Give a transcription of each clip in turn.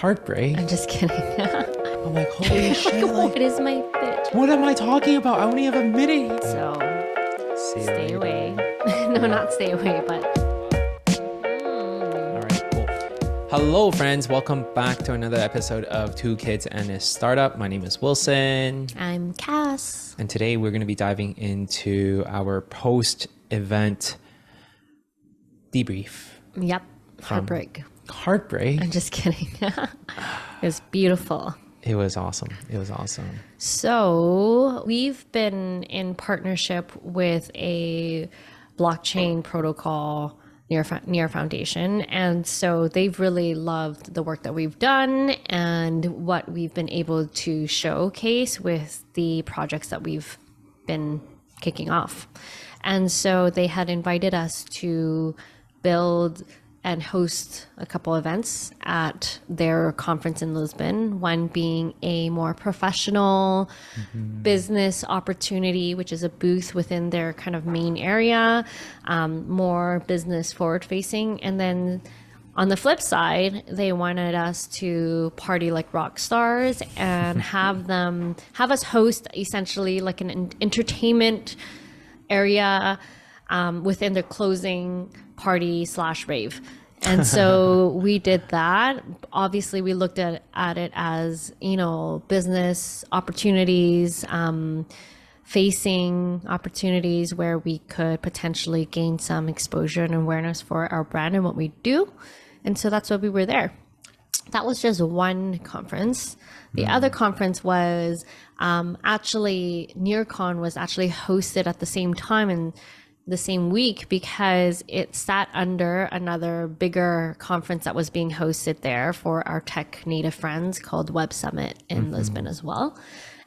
heartbreak. I'm just kidding. I'm like, holy shit. Like, What is my bitch? what am I talking about? I only have a minute. So See you stay later. away. No, not stay away, but. All right, cool. Hello, friends. Welcome back to another episode of Two Kids and a Startup. My name is Wilson. I'm Cass. And today we're going to be diving into our post-event debrief. Yep. Heartbreak. Heartbreak? I'm just kidding. It was beautiful. It was awesome. It was awesome. So we've been in partnership with a blockchain protocol near foundation. And so they've really loved the work that we've done and what we've been able to showcase with the projects that we've been kicking off. And so they had invited us to build and host a couple events at their conference in Lisbon, one being a more professional business opportunity, which is a booth within their kind of main area, more business forward facing. And then on the flip side, they wanted us to party like rock stars and have us host essentially like an entertainment area within their closing party / rave. And so we did that. Obviously, we looked at it as, business opportunities, facing opportunities where we could potentially gain some exposure and awareness for our brand and what we do. And so that's why we were there. That was just one conference. The other conference was actually, NearCon was actually hosted at the same time and the same week because it sat under another bigger conference that was being hosted there for our tech native friends called Web Summit in Lisbon as well.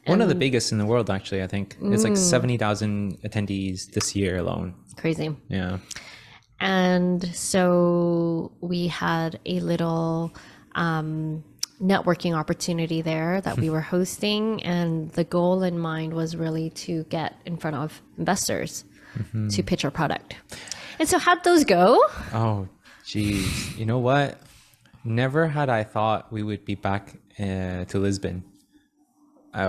One of the biggest in the world, actually, I think. It's like 70,000 attendees this year alone. Crazy. Yeah. And so we had a little networking opportunity there that we were hosting. And the goal in mind was really to get in front of investors to pitch our product. And so how'd those go? Oh, geez. You know what? Never had I thought we would be back to Lisbon.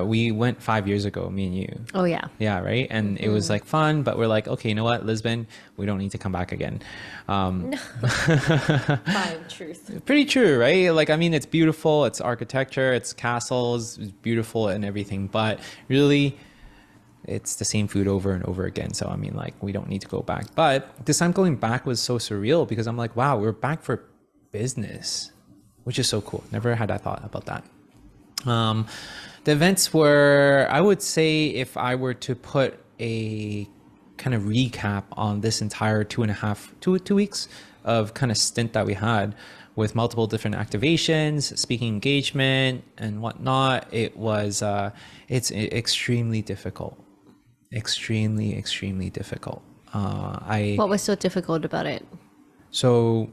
We went 5 years ago, me and you. Oh, yeah. Yeah, right? And it was like fun, but we're like, okay, you know what? Lisbon, we don't need to come back again. Fine, truth. Pretty true, right? Like, I mean, it's beautiful. It's architecture, it's castles, it's beautiful and everything. But really, it's the same food over and over again. So, I mean, like, we don't need to go back. But this time going back was so surreal because I'm like, wow, we're back for business, which is so cool. Never had I thought about that. The events were, I would say, if I were to put a kind of recap on this entire 2 weeks of kind of stint that we had with multiple different activations, speaking engagement and whatnot, it was, it's extremely difficult. Extremely difficult. What was so difficult about it? So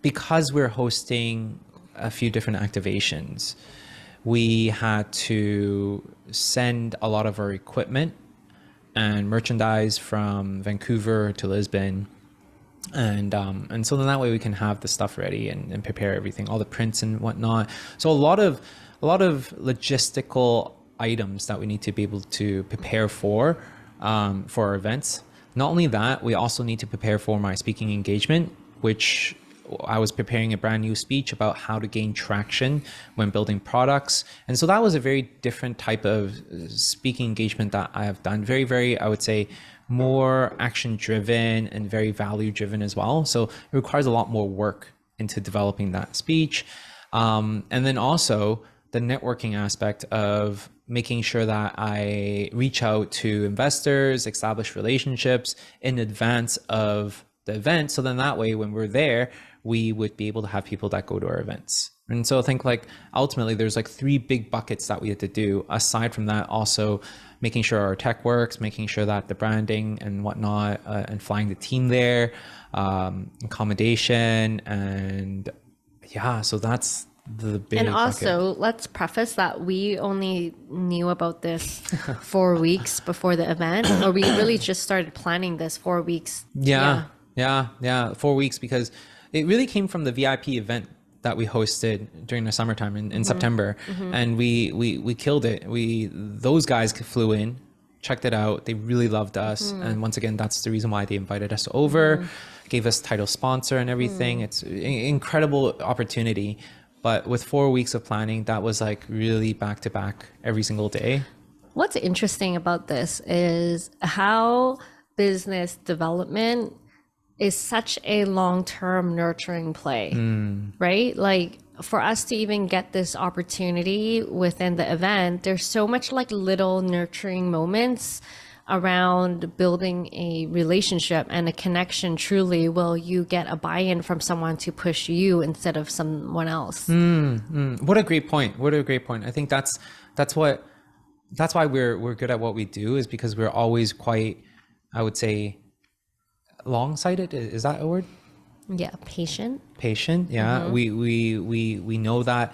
because we're hosting a few different activations, we had to send a lot of our equipment and merchandise from Vancouver to Lisbon. And so then that way we can have the stuff ready and prepare everything, all the prints and whatnot. So a lot of logistical items that we need to be able to prepare for our events. Not only that, we also need to prepare for my speaking engagement, which I was preparing a brand new speech about how to gain traction when building products. And so that was a very different type of speaking engagement that I have done. Very, very, I would say, more action driven and very value driven as well. So it requires a lot more work into developing that speech. And then also the networking aspect of making sure that I reach out to investors, establish relationships in advance of the event. So then that way, when we're there, we would be able to have people that go to our events. And so I think like ultimately there's like 3 big buckets that we had to do. Aside from that, also making sure our tech works, making sure that the branding and whatnot, and flying the team there, accommodation, and yeah, so that's the big And also, bucket. let's preface that we only knew about this 4 weeks before the event, or we really just started planning this 4 weeks. Yeah, 4 weeks, because it really came from the VIP event that we hosted during the summertime in September, and we killed it. Those guys flew in, checked it out. They really loved us, and once again, that's the reason why they invited us over, gave us title sponsor and everything. It's an incredible opportunity. But with 4 weeks of planning, that was like really back to back every single day. What's interesting about this is how business development is such a long-term nurturing play, right? Like for us to even get this opportunity within the event, there's so much like little nurturing moments around building a relationship and a connection. Truly, will you get a buy-in from someone to push you instead of someone else? What a great point. What a great point. I think that's why we're good at what we do, is because we're always quite, I would say, long-sighted. Is that a word? Yeah, patient. Patient. Yeah. We know that.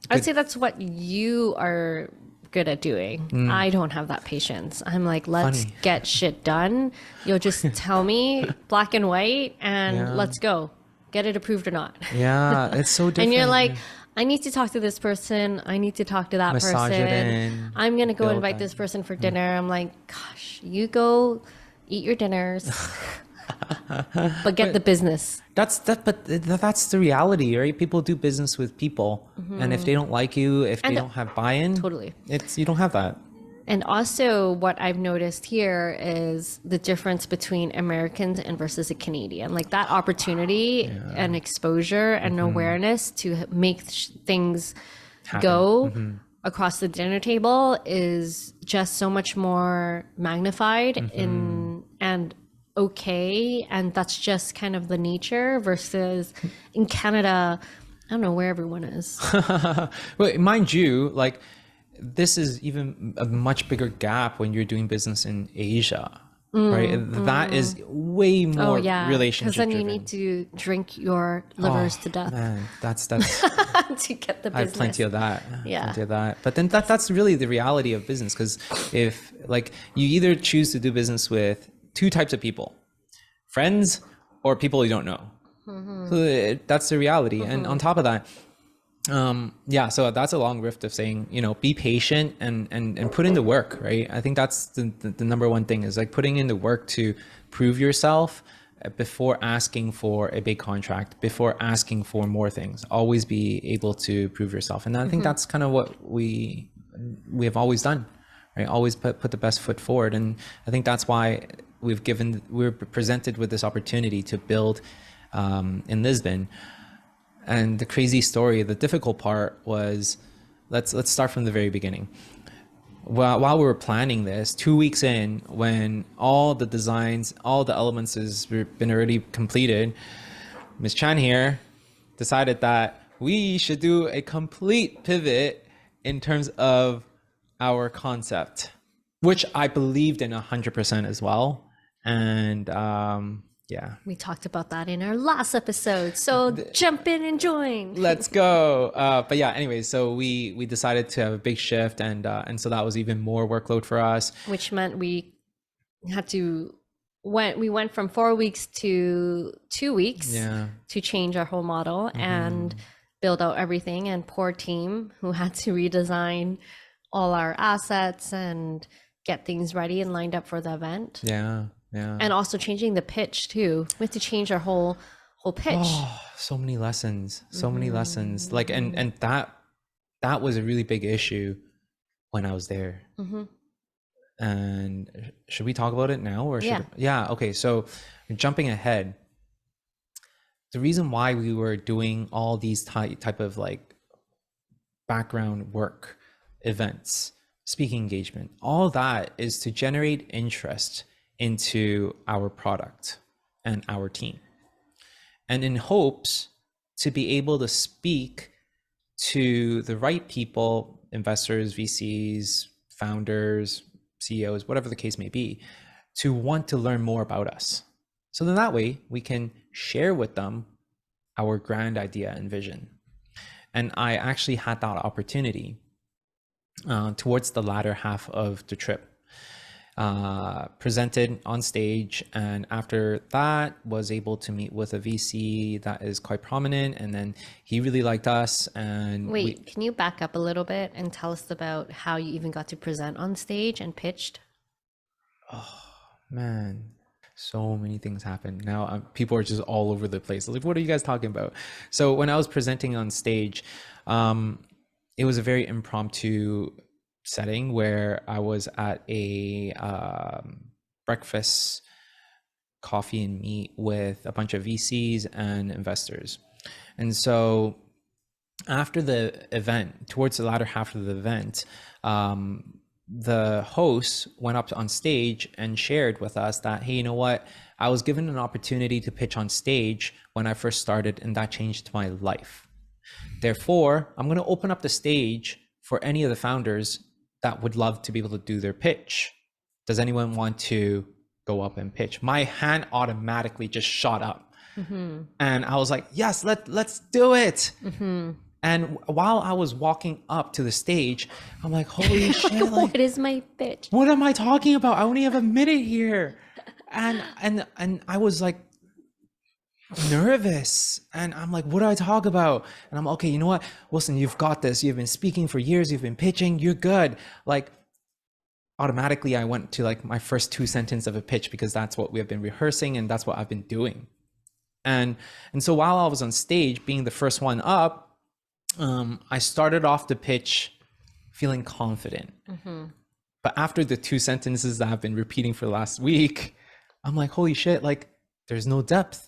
I'd say that's what you are good at doing. I don't have that patience. I'm like, let's get shit done. You'll just tell me black and white and let's go. Get it approved or not. Yeah, it's so different. And you're like, I need to talk to this person. I need to talk to that Massage it person. in, I'm going to go build invite that. this person for dinner. I'm like, gosh, you go eat your dinners, but get the business. But that's the reality, right? People do business with people, and if they don't like you, if they don't have buy-in, Totally. you don't have that. And also what I've noticed here is the difference between Americans and versus a Canadian, like that opportunity and exposure and awareness to make things go across the dinner table is just so much more magnified and okay. And that's just kind of the nature versus in Canada, I don't know where everyone is. Well, mind you, like, this is even a much bigger gap when you're doing business in Asia, right? That is way more relationship because then you driven. need to drink your livers to death Man, that's to get the business. I have plenty of that. Yeah. Plenty of that. But then that's really the reality of business, because if, like, you either choose to do business with two types of people, friends or people you don't know. So that's the reality. And on top of that, so that's a long rift of saying, be patient and put in the work, right? I think that's the number one thing, is like putting in the work to prove yourself before asking for a big contract, before asking for more things. Always be able to prove yourself. And I think that's kind of what we have always done, right? Always put the best foot forward. And I think that's why we're presented with this opportunity to build in Lisbon. And the crazy story, the difficult part was, let's start from the very beginning. While we were planning this, 2 weeks in, when all the designs, all the elements has been already completed, Ms. Chan here decided that we should do a complete pivot in terms of our concept, which I believed in 100% as well. And We talked about that in our last episode, so jump in and join. Let's go. But yeah, anyway, so we decided to have a big shift, and so that was even more workload for us. Which meant we went from 4 weeks to 2 weeks to change our whole model and build out everything, and poor team who had to redesign all our assets and get things ready and lined up for the event. Yeah. And also changing the pitch too. We had to change our whole pitch. Oh, so many lessons. Like, and that was a really big issue when I was there. And should we talk about it now, or okay, so jumping ahead, the reason why we were doing all these type of like background work, events, speaking engagement, all that is to generate interest into our product and our team, and in hopes to be able to speak to the right people, investors, VCs, founders, CEOs, whatever the case may be, to want to learn more about us. So then that way we can share with them our grand idea and vision. And I actually had that opportunity towards the latter half of the trip. presented on stage, and after that was able to meet with a VC that is quite prominent, and then he really liked us, and Wait, can you back up a little bit and tell us about how you even got to present on stage and pitched? man, so many things happened. Now people are just all over the place. Like, what are you guys talking about? So when I was presenting on stage, it was a very impromptu setting where I was at a breakfast, coffee and meet with a bunch of VCs and investors. And so after the event, towards the latter half of the event, the host went up on stage and shared with us that, hey, you know what? I was given an opportunity to pitch on stage when I first started, and that changed my life. Therefore, I'm going to open up the stage for any of the founders that would love to be able to do their pitch. Does anyone want to go up and pitch? My hand automatically just shot up. And I was like, yes, let's do it. And while I was walking up to the stage, I'm like, holy shit, like, What is my pitch? what am I talking about? I only have a minute here. And I was like nervous, and I'm like, what do I talk about? And I'm okay, you know what, Wilson, you've got this. You've been speaking for years, you've been pitching, you're good. Like, automatically I went to like my first 2 sentences of a pitch, because that's what we have been rehearsing and that's what I've been doing. And so while I was on stage being the first one up, I started off the pitch feeling confident. But after the 2 sentences that I've been repeating for the last week, I'm like, holy shit, like, there's no depth.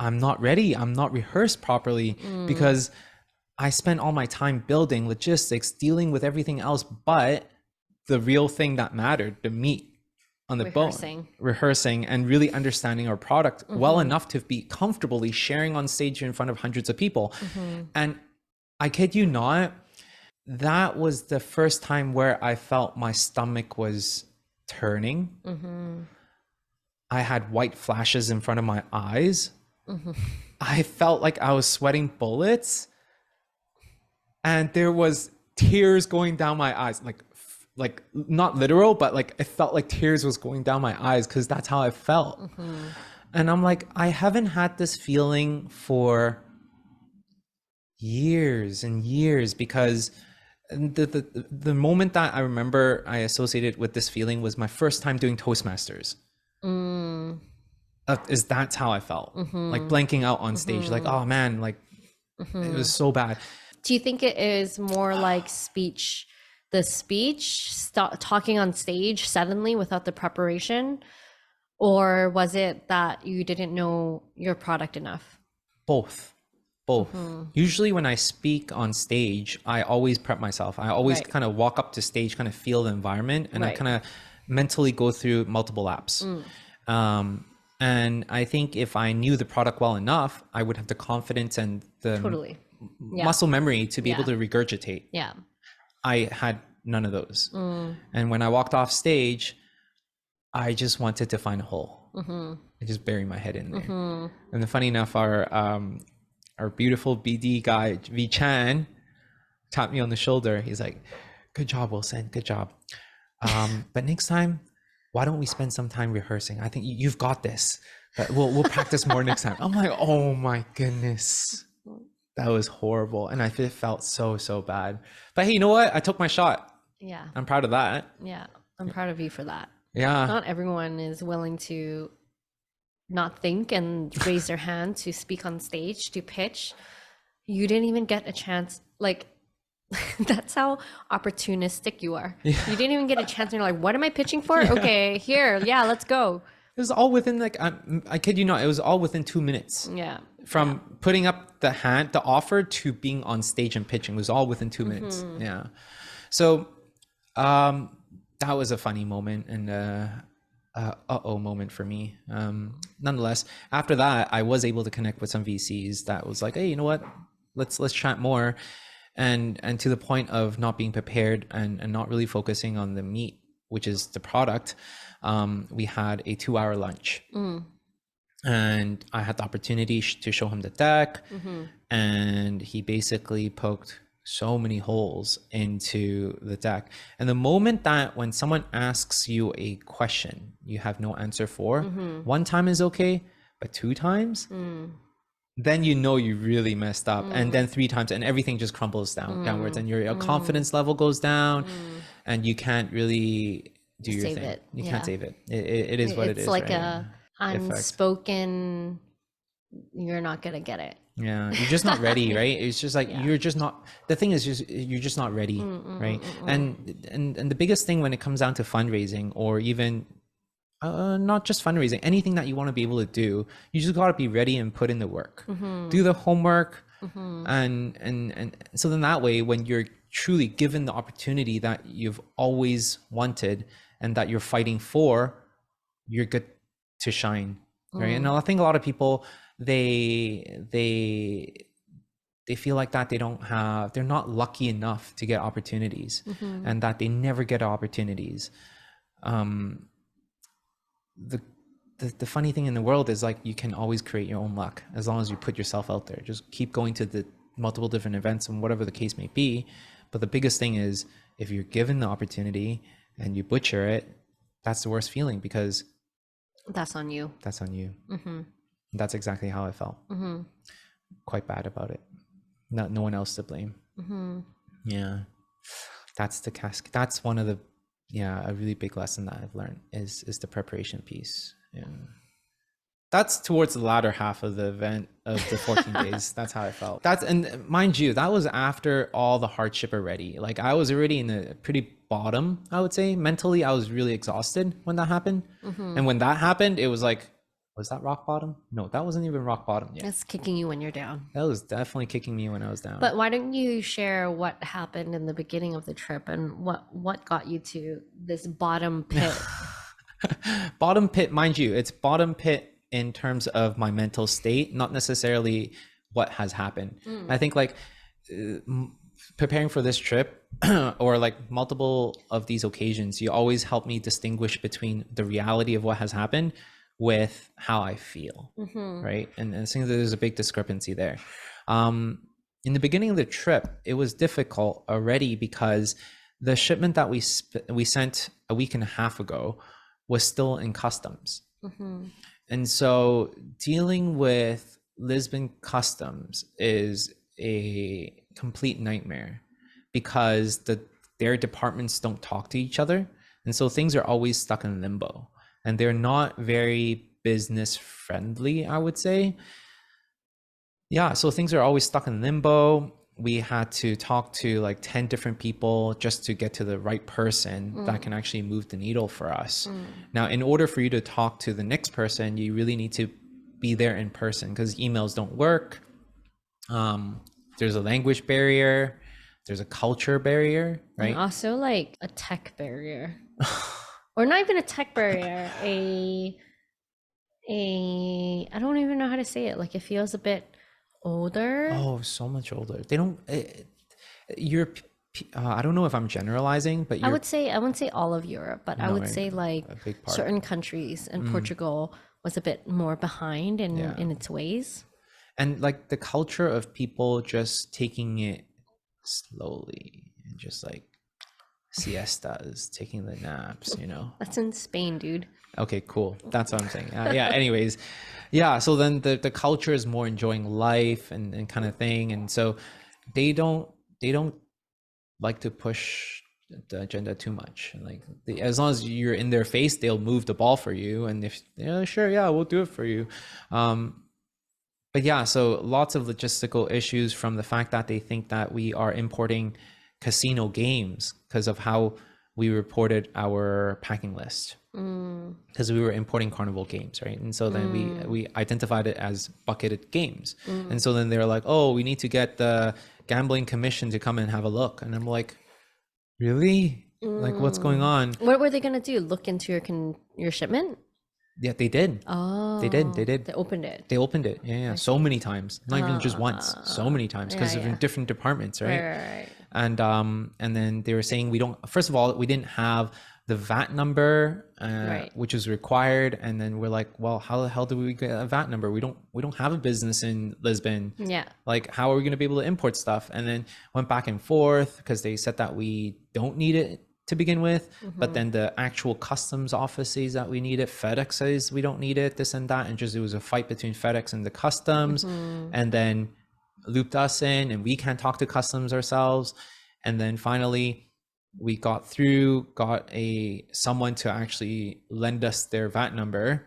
I'm not ready. I'm not rehearsed properly, because I spent all my time building logistics, dealing with everything else, but the real thing that mattered, the meat on the bone, rehearsing and really understanding our product well enough to be comfortably sharing on stage in front of hundreds of people. And I kid you not, that was the first time where I felt my stomach was turning. I had white flashes in front of my eyes. I felt like I was sweating bullets, and there was tears going down my eyes, like not literal, but like it felt like tears was going down my eyes, because that's how I felt. And I'm like, I haven't had this feeling for years and years, because the moment that I remember I associated with this feeling was my first time doing Toastmasters. That's how I felt, like blanking out on stage, like, oh man, like it was so bad. Do you think it is more like talking on stage suddenly without the preparation? Or was it that you didn't know your product enough? Both. Usually when I speak on stage, I always prep myself. I always kind of walk up to stage, kind of feel the environment, and I kind of mentally go through multiple laps. And I think if I knew the product well enough, I would have the confidence and the muscle memory to be able to regurgitate. I had none of those. And when I walked off stage, I just wanted to find a hole. I just buried my head in there. And funny enough, our beautiful BD guy, V Chan, tapped me on the shoulder. He's like, good job, Wilson, good job. But next time, why don't we spend some time rehearsing? I think you've got this, but we'll practice more next time. I'm like, oh my goodness, that was horrible. And I felt so bad. But hey, you know what? I took my shot. I'm proud of that. I'm proud of you for that. Yeah. Not everyone is willing to not think and raise their hand to speak on stage, to pitch. You didn't even get a chance. Like, that's how opportunistic you are. You didn't even get a chance, and you're like, what am I pitching for? Okay, here, let's go. It was all within, like, I kid you not, it was all within 2 minutes. From putting up the offer to being on stage and pitching was all within 2 minutes. So that was a funny moment, and moment for me. Nonetheless, after that, I was able to connect with some VCs that was like, hey, you know what, let's chat more. And to the point of not being prepared and not really focusing on the meat, which is the product, we had a 2-hour lunch. And I had the opportunity to show him the deck, and he basically poked so many holes into the deck. And the moment that when someone asks you a question you have no answer for, one time is okay, but two times, then you know you really messed up. And then three times, and everything just crumbles downwards, and your confidence level goes down, and you can't really do your Save thing. it. You Yeah. can't save it. It is what it is. It's like right? a unspoken, you're not gonna get it. Yeah, you're just not ready, right? It's just like you're just not. The thing is, just you're just not ready, right? And the biggest thing when it comes down to fundraising, or even not just fundraising, anything that you want to be able to do, you just got to be ready and put in the work, do the homework, and so then that way, when you're truly given the opportunity that you've always wanted and that you're fighting for, you're good to shine, right? And I think a lot of people, they feel like that they're not lucky enough to get opportunities, and that they never get opportunities. The funny thing in the world is, like, you can always create your own luck as long as you put yourself out there. Just keep going to the multiple different events and whatever the case may be. But the biggest thing is, if you're given the opportunity and you butcher it, that's the worst feeling, because That's on you. that's on you. That's exactly how I felt. Quite bad about it. No one else to blame. Yeah, that's the cask. That's one of the, a really big lesson that I've learned is the preparation piece. Yeah, that's towards the latter half of the event of the 14 days. That's how I felt. And mind you, that was after all the hardship already. Like, I was already in a pretty bottom, I would say. Mentally, I was really exhausted when that happened. And when that happened, it was like, was that rock bottom? No, that wasn't even rock bottom yet. It's kicking you when you're down. That was definitely kicking me when I was down. But why don't you share what happened in the beginning of the trip and what got you to this bottom pit? Bottom pit, mind you, it's bottom pit in terms of my mental state, not necessarily what has happened. I think, like, preparing for this trip or like multiple of these occasions, you always help me distinguish between the reality of what has happened with how I feel, right? And I think that there's a big discrepancy there. In the beginning of the trip, it was difficult already because the shipment that we sent a week and a half ago was still in customs. And so dealing with Lisbon customs is a complete nightmare because their departments don't talk to each other. And so things are always stuck in limbo, and they're not very business friendly, I would say. Yeah, so things are always stuck in limbo. We had to talk to like 10 different people just to get to the right person that can actually move the needle for us. Now, in order for you to talk to the next person, you really need to be there in person because emails don't work. There's a language barrier. There's a culture barrier, right? And also like a tech barrier. Or not even a tech barrier, I don't even know how to say it. Like, it feels a bit older. Oh, so much older. They don't. I don't know if I'm generalizing, but I wouldn't say all of Europe, but I would right, say like a big part. certain countries, and Portugal was a bit more behind in its ways. And like the culture of people just taking it slowly and just like siestas, taking the naps, you know. That's in Spain, dude. Okay, cool. That's what I'm saying. Anyways, so then the culture is more enjoying life and kind of thing, and so they don't like to push the agenda too much. Like, as long as you're in their face, they'll move the ball for you, and if sure, we'll do it for you. But so lots of logistical issues from the fact that they think that we are importing casino games because of how we reported our packing list, because we were importing carnival games, right? And so then we identified it as bucketed games. And so then they're like, oh, we need to get the gambling commission to come and have a look. And I'm like, really? Like, what's going on? What were they gonna do? Look into your shipment? Yeah, they did. Oh, They did. They opened it. They opened it. Yeah. So many times, not even just once, so many times, because of different departments, right? Right. And then they were saying first of all, we didn't have the VAT number, Right. which is required. And then we're like, well, how the hell do we get a VAT number? We don't have a business in Lisbon. Yeah. Like, how are we going to be able to import stuff? And then went back and forth because they said that we don't need it to begin with, but then the actual customs office says that we need it. FedEx says we don't need it, this and that. And just, it was a fight between FedEx and the customs, and then looped us in, and we can't talk to customs ourselves. And then finally we got someone to actually lend us their VAT number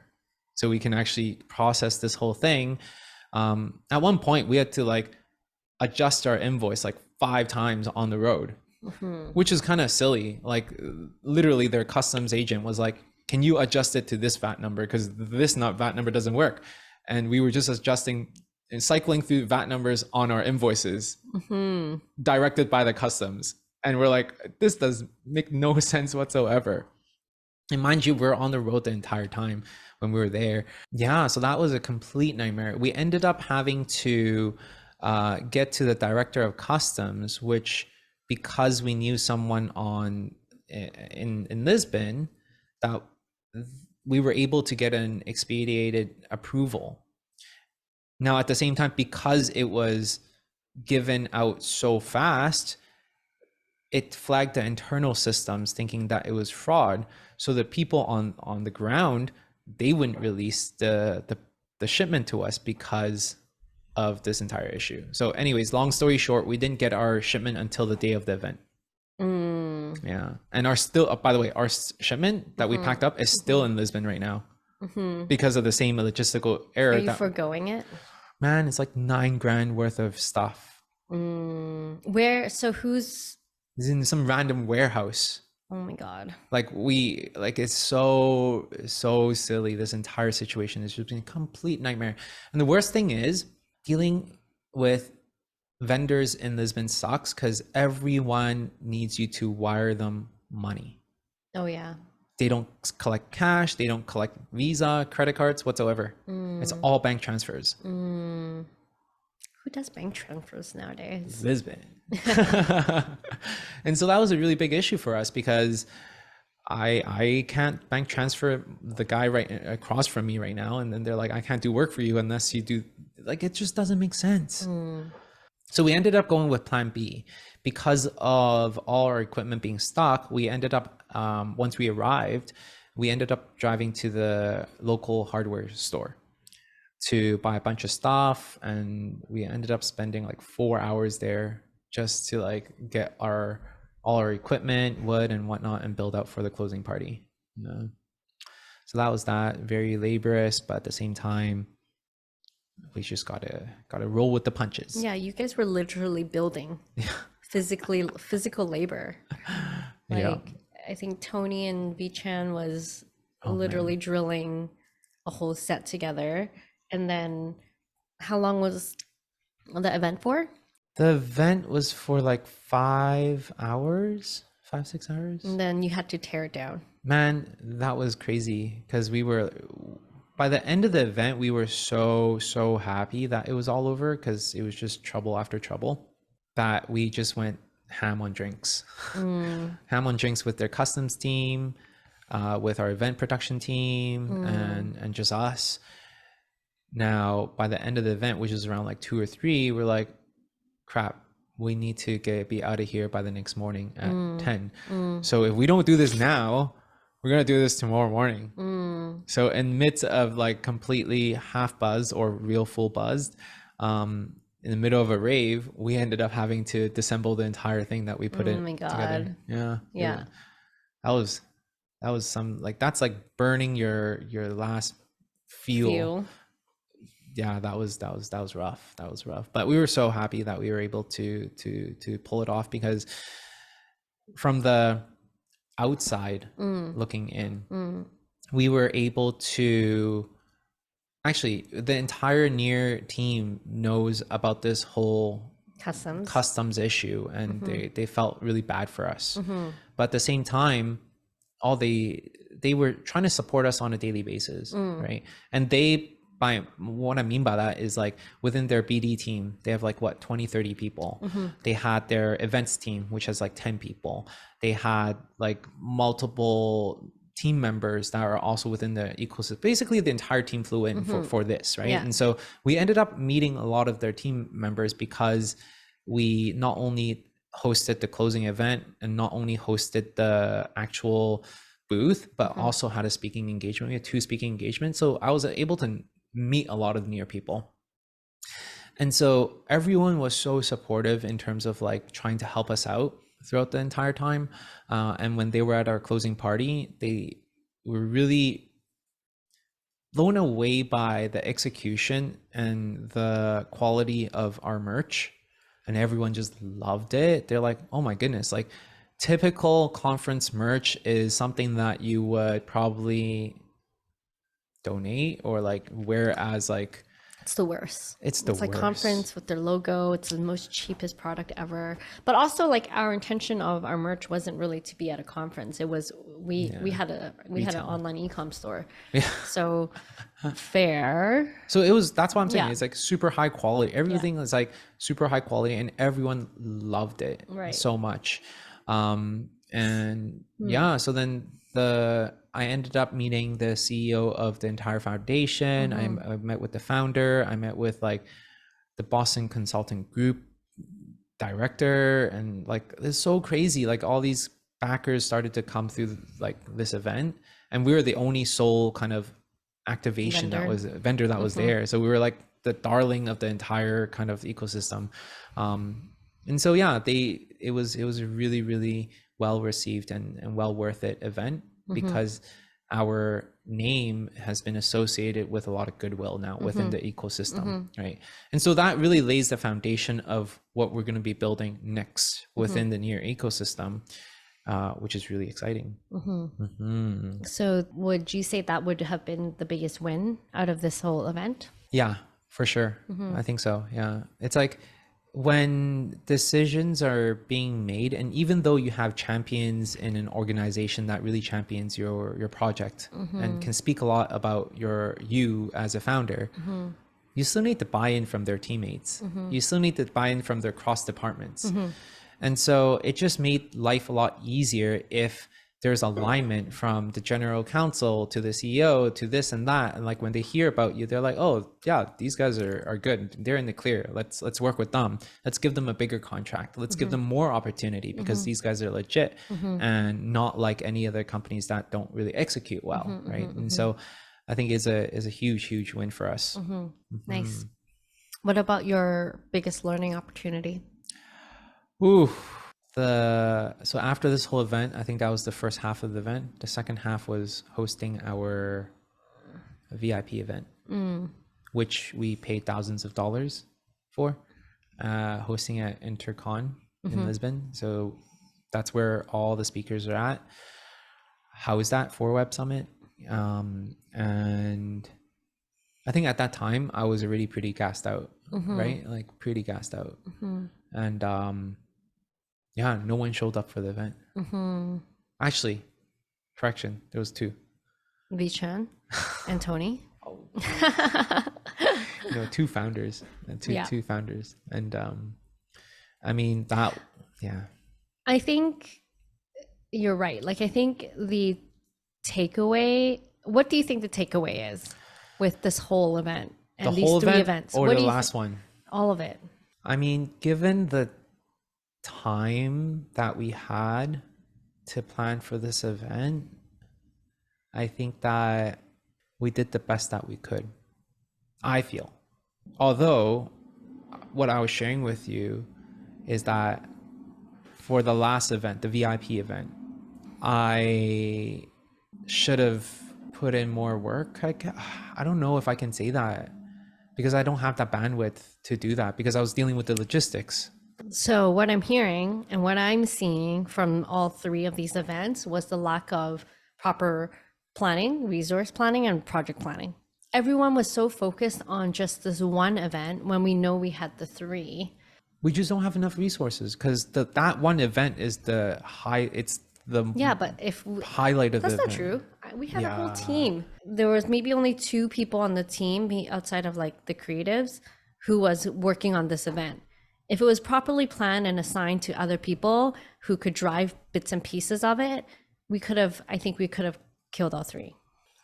so we can actually process this whole thing. At one point we had to like adjust our invoice like 5 times on the road, which is kind of silly. Like, literally their customs agent was like, can you adjust it to this VAT number, because this VAT number doesn't work. And we were just adjusting and cycling through VAT numbers on our invoices directed by the customs. And we're like, this does make no sense whatsoever. And mind you, we're on the road the entire time when we were there. Yeah, so that was a complete nightmare. We ended up having to get to the director of customs, which, because we knew someone in Lisbon, that we were able to get an expedited approval. Now, at the same time, because it was given out so fast, it flagged the internal systems thinking that it was fraud. So the people on the ground, they wouldn't release the shipment to us because of this entire issue. So anyways, long story short, we didn't get our shipment until the day of the event. Yeah. And by the way, our shipment that we packed up is still in Lisbon right now because of the same logistical error. Are you forgoing it? Man, it's like $9,000 worth of stuff. Where? So who's? It's in some random warehouse. Oh my God. It's so silly. This entire situation has just been a complete nightmare. And the worst thing is, dealing with vendors in Lisbon sucks because everyone needs you to wire them money. Oh yeah. They don't collect cash. They don't collect Visa, credit cards whatsoever. It's all bank transfers. Who does bank transfers nowadays? Lisbon. And so that was a really big issue for us because I can't bank transfer the guy right across from me right now. And then they're like, I can't do work for you unless you do. Like, it just doesn't make sense. So we ended up going with plan B. Because of all our equipment being stock, we ended up, once we arrived, we ended up driving to the local hardware store to buy a bunch of stuff. And we ended up spending like 4 hours there just to like get all our equipment, wood and whatnot, and build out for the closing party. Yeah. So that was that. Very laborious, but at the same time, we just gotta roll with the punches. Yeah, you guys were literally building. Physical labor. Yeah. I think Tony and Vichan was literally drilling a whole set together. And then how long was the event for? The event was for like 5 hours, 6 hours. And then you had to tear it down. Man, that was crazy because by the end of the event, we were so happy that it was all over because it was just trouble after trouble that we just went ham on drinks. Ham on drinks with their customs team, with our event production team, and just us. Now, by the end of the event, which is around like 2 or 3, we're like, crap, we need to be out of here by the next morning at 10. So if we don't do this now, we're going to do this tomorrow morning. So in midst of like completely half buzzed or real full buzzed, in the middle of a rave, we ended up having to disassemble the entire thing that we put in together. Yeah. That was some, like, that's like burning your last fuel. Yeah, that was rough. That was rough. But we were so happy that we were able to pull it off because from the outside looking in, we were able to actually, the entire Near team knows about this whole customs issue, and they felt really bad for us. But at the same time, they were trying to support us on a daily basis, right? And they by what I mean by that is like within their BD team, they have like what, 20, 30 people. They had their events team, which has like 10 people. They had like multiple team members that are also within the ecosystem. Basically the entire team flew in for this, right? And so we ended up meeting a lot of their team members because we not only hosted the closing event and not only hosted the actual booth, but also had a speaking engagement. We had 2 speaking engagements. So I was able to meet a lot of near people. And so everyone was so supportive in terms of like trying to help us out throughout the entire time. And when they were at our closing party, they were really blown away by the execution and the quality of our merch. And everyone just loved it. They're like, oh my goodness, like typical conference merch is something that you would probably donate or like wear as like, it's the worst. It's the like worst. conference with their logo. It's the most cheapest product ever. But also like our intention of our merch wasn't really to be at a conference. It was we had an online e-com store. Yeah. So fair. So it was, that's what I'm saying. It's like super high quality. Everything is like super high quality and everyone loved it so much. So then I ended up meeting the CEO of the entire foundation. I met with the founder. I met with like the Boston Consulting Group director, and like it's so crazy. Like all these backers started to come through like this event, and we were the only sole kind of activation vendor that was there. So we were like the darling of the entire kind of ecosystem. And so it was a really, really well received and well worth it event. Because our name has been associated with a lot of goodwill now within the ecosystem, right? And so that really lays the foundation of what we're going to be building next within the near ecosystem, which is really exciting. So would you say that would have been the biggest win out of this whole event? Yeah, for sure. I think so. Yeah. It's like when decisions are being made, and even though you have champions in an organization that really champions your project and can speak a lot about you as a founder, you still need to buy in from their teammates. You still need to buy in from their cross departments. And so it just made life a lot easier if there's alignment from the general counsel to the CEO to this and that. And like when they hear about you, they're like, oh yeah, these guys are good. They're in the clear. Let's work with them. Let's give them a bigger contract. Let's give them more opportunity because these guys are legit and not like any other companies that don't really execute well, right? And so I think is a huge win for us. Nice. What about your biggest learning opportunity? So after this whole event, I think that was the first half of the event. The second half was hosting our VIP event, which we paid thousands of dollars for, hosting at Intercon in Lisbon. So that's where all the speakers are at. How is that for Web Summit? And I think at that time I was already pretty gassed out, right? Like pretty gassed out. And no one showed up for the event. Actually, correction, there was 2. Vichan and Tony. 2 founders and two founders. And I mean that, I think you're right. Like I think the takeaway, what do you think the takeaway is with this whole event and these 3 events? Or the last one? All of it. I mean, given the time that we had to plan for this event, I think that we did the best that we could, I feel. Although what I was sharing with you is that for the last event, the VIP event, I should have put in more work. I don't know if I can say that because I don't have that bandwidth to do that because I was dealing with the logistics. So what I'm hearing and what I'm seeing from all 3 of these events was the lack of proper planning, resource planning, and project planning. Everyone was so focused on just this one event when we know we had the 3. We just don't have enough resources because that one event is the highlight of the event. But if that's not true. We had a whole Yeah. team. There was maybe only 2 people on the team outside of like the creatives who was working on this event. If it was properly planned and assigned to other people who could drive bits and pieces of it, I think we could have killed all 3.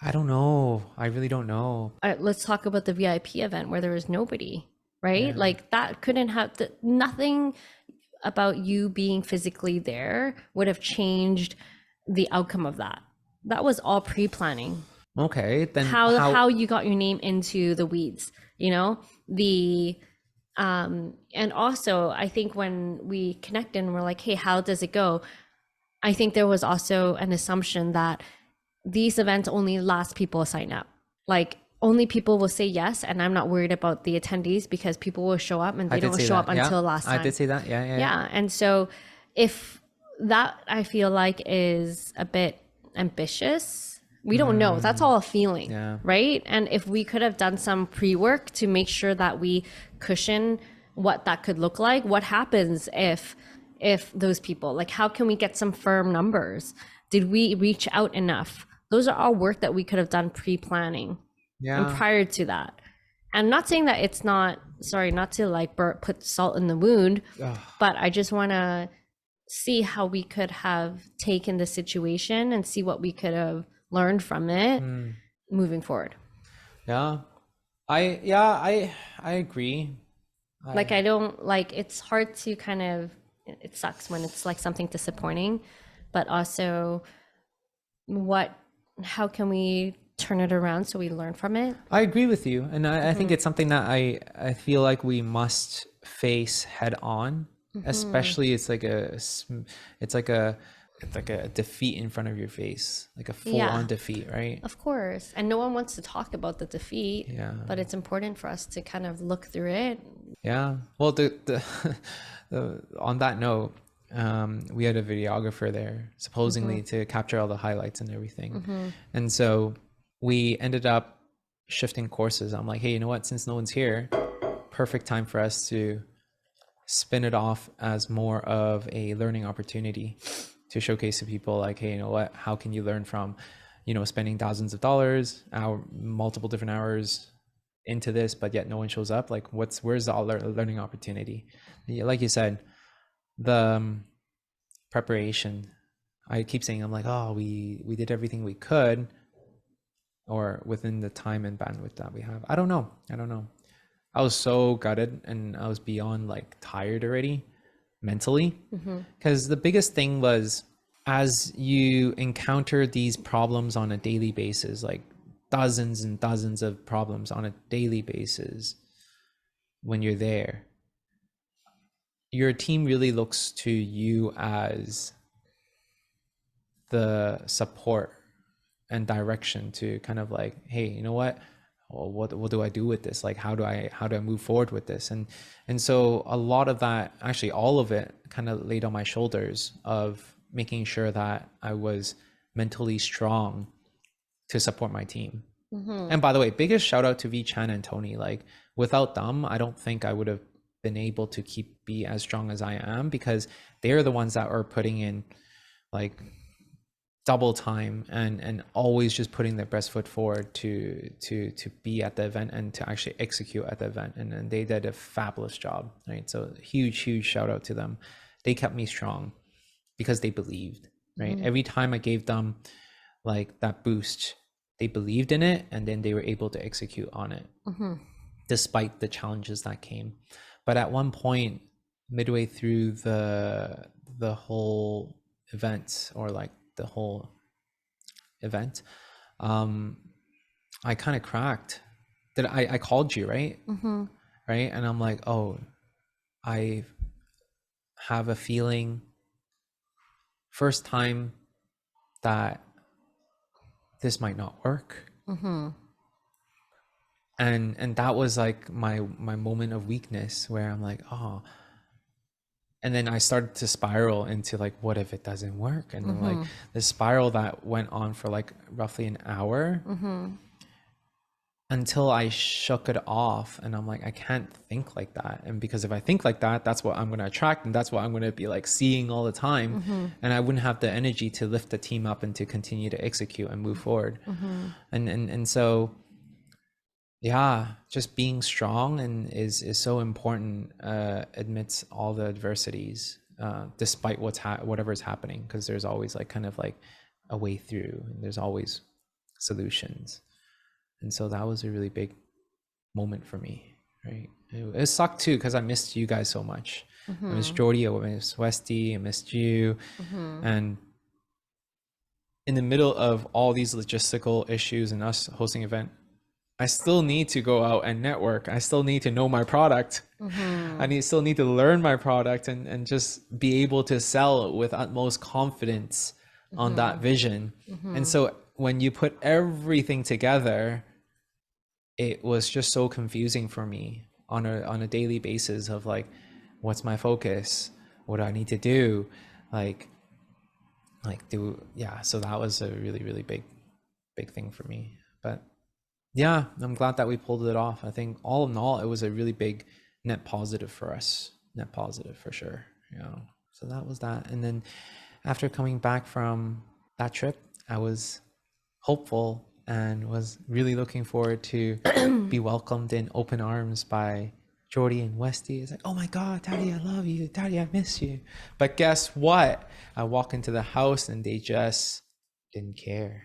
I don't know. I really don't know. Let's talk about the VIP event where there was nobody, right? Yeah. Like that couldn't have nothing about you being physically there would have changed the outcome of that. That was all pre-planning. Okay, then How you got your name into the weeds, you know? And also I think when we connected and we're like, hey, how does it go? I think there was also an assumption that these events only last people sign up. Like only people will say yes, and I'm not worried about the attendees because people will show up and they don't show up until last time. I did say that. Yeah. And so if that I feel like is a bit ambitious, we don't know. That's all a feeling, right? And if we could have done some pre-work to make sure that we cushion what that could look like, what happens if those people, like how can we get some firm numbers? Did we reach out enough? Those are all work that we could have done pre-planning and prior to that. And not saying that it's not, sorry, not to like put salt in the wound, but I just want to see how we could have taken the situation and see what we could have learned from it moving forward. I agree. Like I don't like, it's hard to kind of, it sucks when it's like something disappointing, but also how can we turn it around so we learn from it? I agree with you, and I think it's something that I feel like we must face head on. Especially it's like a defeat in front of your face, like a full-on defeat, right? Of course. And no one wants to talk about the defeat, but it's important for us to kind of look through it. Yeah. Well, the on that note, we had a videographer there supposedly to capture all the highlights and everything. And so we ended up shifting courses. I'm like, hey, you know what? Since no one's here, perfect time for us to spin it off as more of a learning opportunity to showcase to people like, hey, you know what? How can you learn from, spending thousands of dollars, multiple different hours into this, but yet no one shows up? Like, where's the learning opportunity? Like you said, the preparation. I keep saying, I'm like, oh, we did everything we could, or within the time and bandwidth that we have. I don't know. I was so gutted and I was beyond like tired already mentally, because the biggest thing was, as you encounter these problems on a daily basis, like dozens and dozens of problems on a daily basis, when you're there, your team really looks to you as the support and direction to kind of like, hey, you know what? Well, what do I do with this? Like, how do I move forward with this? And so a lot of that, actually all of it, kind of laid on my shoulders of making sure that I was mentally strong to support my team. And by the way, biggest shout out to V Chan and Tony. Like, without them, I don't think I would have been able to be as strong as I am, because they're the ones that are putting in like double time and always just putting their best foot forward to be at the event and to actually execute at the event. And they did a fabulous job, right? So huge shout out to them. They kept me strong because they believed, right? Every time I gave them like that boost, they believed in it, and then they were able to execute on it despite the challenges that came. But at one point midway through the whole event, or like the whole event, I kind of cracked. I called you, right? Right? And I'm like, oh, I have a feeling, first time, that this might not work. And that was like my moment of weakness, where I'm like, oh. And then I started to spiral into like, what if it doesn't work? And then like the spiral that went on for like roughly an hour. until I shook it off, and I'm like, I can't think like that. And because if I think like that, that's what I'm going to attract, and that's what I'm going to be like seeing all the time. And I wouldn't have the energy to lift the team up and to continue to execute and move forward. And so yeah, just being strong and is so important amidst all the adversities, despite whatever's happening, because there's always like kind of like a way through, and there's always solutions. And so that was a really big moment for me, right? It sucked too, because I missed you guys so much. I missed Jordy, I missed Westy, I missed you. And in the middle of all these logistical issues and us hosting event, I still need to go out and network. I still need to know my product. I still need to learn my product and just be able to sell with utmost confidence on that vision. And so when you put everything together, it was just so confusing for me on a daily basis of like, what's my focus? What do I need to do? So that was a really, really big thing for me. But yeah, I'm glad that we pulled it off. I think all in all, it was a really big net positive for us. Net positive for sure. So that was that. And then after coming back from that trip, I was hopeful and was really looking forward to be welcomed in open arms by Jordy and Westy. It's like, oh my God, Daddy, I love you. Daddy, I miss you. But guess what? I walk into the house and they just didn't care.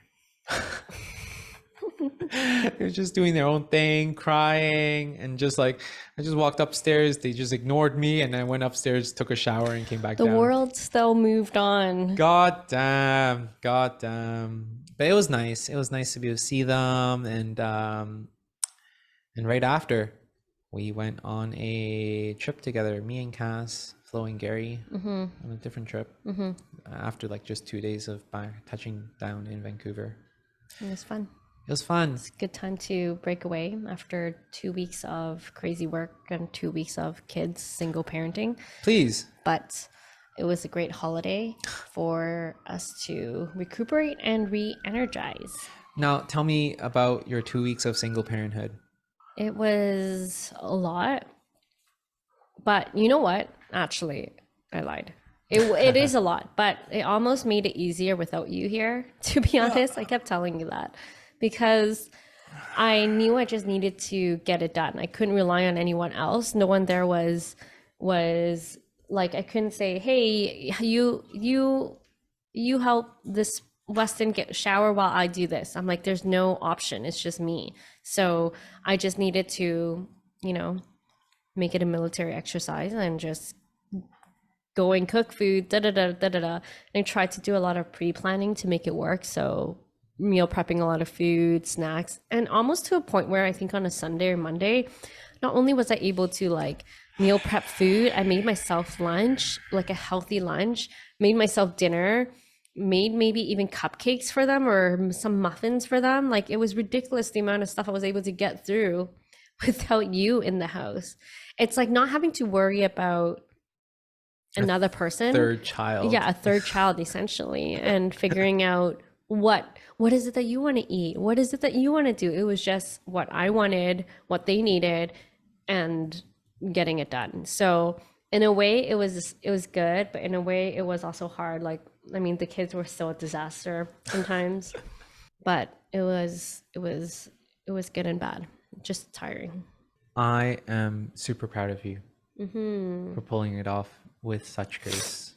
They were just doing their own thing, crying, and just like, I just walked upstairs. They just ignored me, and I went upstairs, took a shower, and came back down. The world still moved on. God damn. But it was nice. It was nice to be able to see them, and right after, we went on a trip together. Me and Cass, Flo and Gary, on a different trip. After like just 2 days of touching down in Vancouver. It was fun. It was fun. It's a good time to break away after 2 weeks of crazy work and 2 weeks of kids single parenting. Please. But it was a great holiday for us to recuperate and re-energize. Now, tell me about your 2 weeks of single parenthood. It was a lot. But you know what? Actually, I lied. It is a lot, but it almost made it easier without you here, to be honest. I kept telling you that because I knew I just needed to get it done. I couldn't rely on anyone else. No one there was like, I couldn't say, hey, you help this Weston get shower while I do this. I'm like, there's no option. It's just me. So I just needed to, make it a military exercise and just go and cook food, And I tried to do a lot of pre-planning to make it work. So meal prepping a lot of food, snacks, and almost to a point where I think on a Sunday or Monday, not only was I able to like meal prep food, I made myself lunch, like a healthy lunch, made myself dinner, made maybe even cupcakes for them or some muffins for them. Like it was ridiculous the amount of stuff I was able to get through without you in the house. It's like not having to worry about another person. Third child. Yeah, a third child essentially, and figuring out what is it that you want to eat? What is it that you want to do? It was just what I wanted, what they needed, and getting it done. So in a way it was good, but in a way it was also hard. Like, I mean, the kids were still a disaster sometimes, but it was good and bad, just tiring. I am super proud of you for pulling it off with such grace.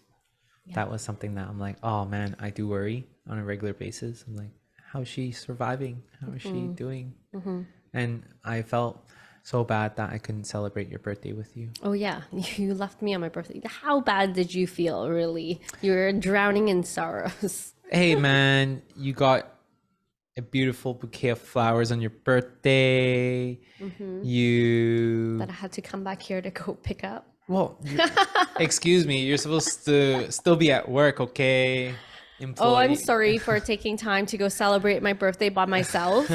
Yeah. That was something that I'm like, oh man, I do worry on a regular basis. I'm like, how is she surviving? How is she doing? And I felt so bad that I couldn't celebrate your birthday with you. Oh yeah, you left me on my birthday. How bad did you feel, really? You were drowning in sorrows. Hey man, you got a beautiful bouquet of flowers on your birthday. That I had to come back here to go pick up. Well, excuse me, you're supposed to still be at work, okay? Employee. Oh, I'm sorry for taking time to go celebrate my birthday by myself.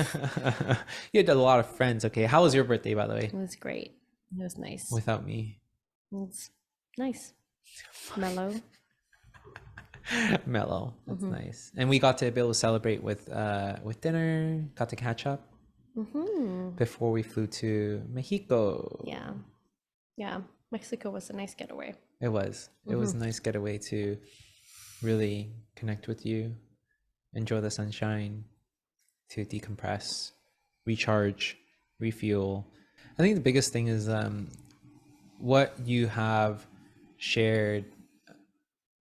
You had a lot of friends, okay? How was your birthday, by the way? It was great. It was nice. Without me. It was nice. Mellow. Mellow. That's nice. And we got to be able to celebrate with dinner, got to catch up. before we flew to Mexico. Yeah. Yeah. Mexico was a nice getaway. It was. It was a nice getaway to really connect with you, enjoy the sunshine, to decompress, recharge, refuel. I think the biggest thing is what you have shared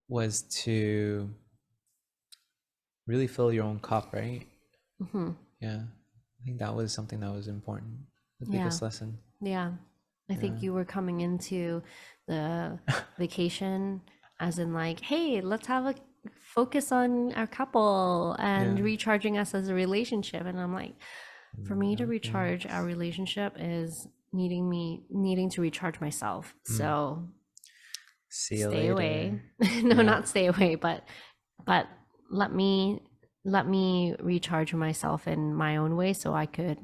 was to really fill your own cup, right? Yeah. I think that was something that was important. The biggest lesson. Yeah. I think you were coming into the vacation as in like, hey, let's have a focus on our couple and recharging us as a relationship. And I'm like, for me to recharge our relationship is needing to recharge myself. So See you stay later. away. No, not stay away, but let me recharge myself in my own way so I could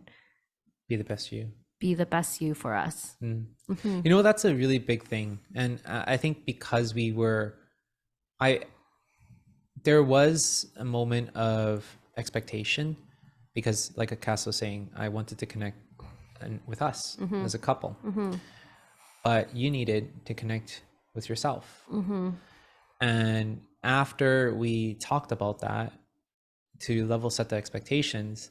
Be the best you. be the best you for us. You know, that's a really big thing. And I think because there was a moment of expectation because like Cass was saying, I wanted to connect with us as a couple, but you needed to connect with yourself. And after we talked about that to level set the expectations,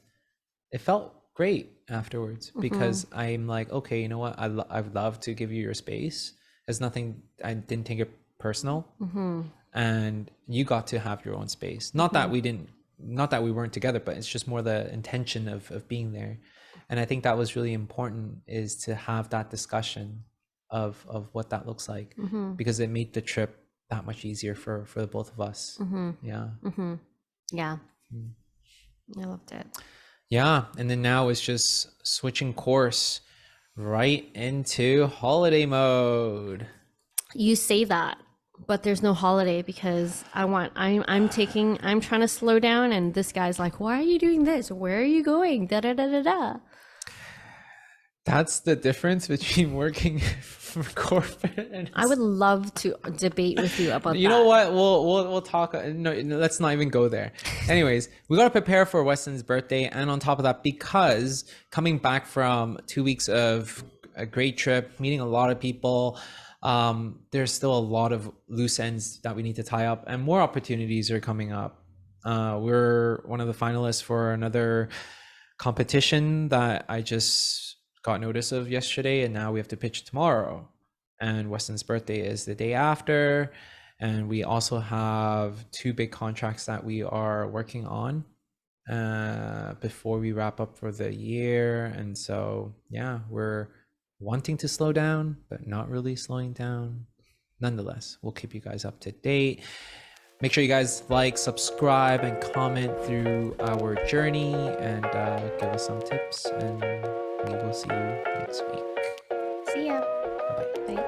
it felt great afterwards because I'm like, okay, you know what? I'd love to give you your space. There's nothing, I didn't take it personal. And you got to have your own space. Not that we weren't together, but it's just more the intention of being there. And I think that was really important, is to have that discussion of what that looks like, because it made the trip that much easier for the both of us. Yeah. Yeah. I loved it. Yeah. And then now it's just switching course right into holiday mode. You say that, but there's no holiday because I'm trying to slow down and this guy's like, why are you doing this? Where are you going? Da da da da da. That's the difference between working for corporate and I would love to debate with you about that. You know what? We'll talk. No, let's not even go there. Anyways, we gotta prepare for Weston's birthday, and on top of that, because coming back from 2 weeks of a great trip, meeting a lot of people, there's still a lot of loose ends that we need to tie up, and more opportunities are coming up. We're one of the finalists for another competition that I just got notice of yesterday, and now we have to pitch tomorrow. And Weston's birthday is the day after, and we also have 2 big contracts that we are working on before we wrap up for the year. And so yeah, we're wanting to slow down but not really slowing down. Nonetheless, we'll keep you guys up to date. Make sure you guys like, subscribe, and comment through our journey, and give us some tips, and we will see you next week. See ya. Bye. Bye.